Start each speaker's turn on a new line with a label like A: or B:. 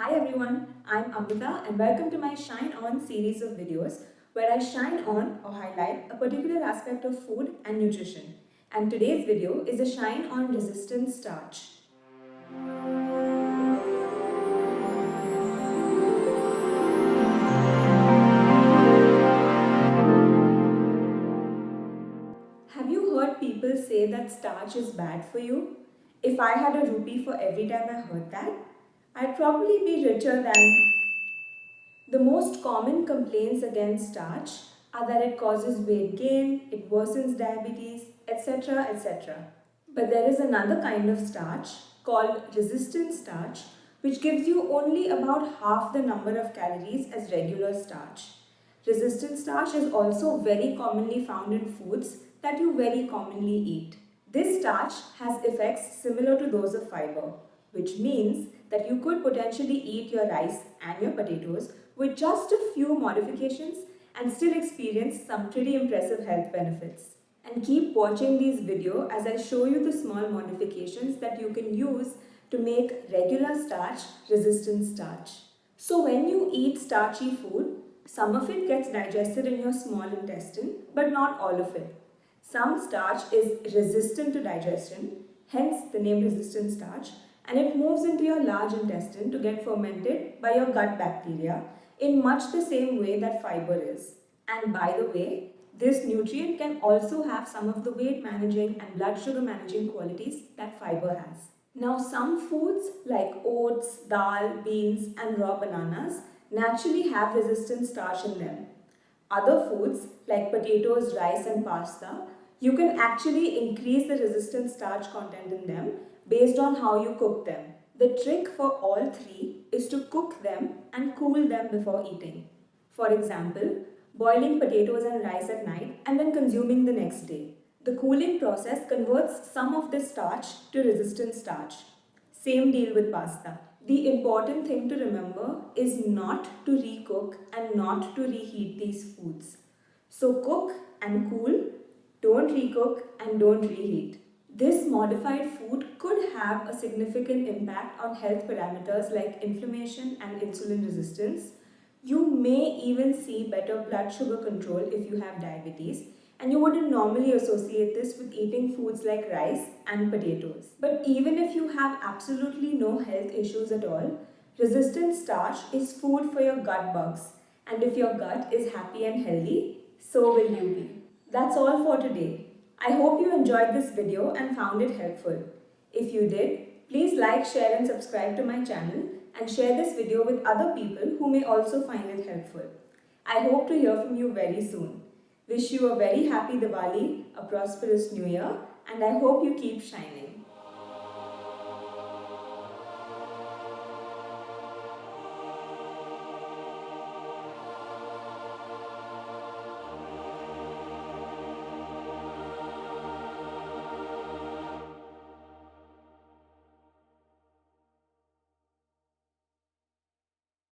A: Hi everyone, I'm Amrita and welcome to my Shine On series of videos where I shine on or highlight a particular aspect of food and nutrition. And today's video is a shine on resistant starch. Have you heard people say that starch is bad for you? If I had a rupee for every time I heard that, I'd probably be richer than. The most common complaints against starch are that it causes weight gain, it worsens diabetes, etc. etc. But there is another kind of starch called resistant starch which gives you only about half the number of calories as regular starch. Resistant starch is also very commonly found in foods that you very commonly eat. This starch has effects similar to those of fiber, which means that you could potentially eat your rice and your potatoes with just a few modifications and still experience some pretty impressive health benefits. And keep watching these videos as I show you the small modifications that you can use to make regular starch resistant starch. So when you eat starchy food, some of it gets digested in your small intestine, but not all of it. Some starch is resistant to digestion, hence the name resistant starch, and it moves into your large intestine to get fermented by your gut bacteria in much the same way that fiber is. And by the way, this nutrient can also have some of the weight managing and blood sugar managing qualities that fiber has. Now, some foods like oats, dal, beans, and raw bananas naturally have resistant starch in them. Other foods like potatoes, rice, and pasta, you can actually increase the resistant starch content in them based on how you cook them. The trick for all three is to cook them and cool them before eating. For example, boiling potatoes and rice at night and then consuming the next day. The cooling process converts some of this starch to resistant starch. Same deal with pasta. The important thing to remember is not to recook and not to reheat these foods. So cook and cool, don't recook and don't reheat. This modified food could have a significant impact on health parameters like inflammation and insulin resistance. You may even see better blood sugar control if you have diabetes, and you wouldn't normally associate this with eating foods like rice and potatoes. But even if you have absolutely no health issues at all, resistant starch is food for your gut bugs. And if your gut is happy and healthy, so will you be. That's all for today. I hope you enjoyed this video and found it helpful. If you did, please like, share and subscribe to my channel and share this video with other people who may also find it helpful. I hope to hear from you very soon. Wish you a very happy Diwali, a prosperous new year, and I hope you keep shining.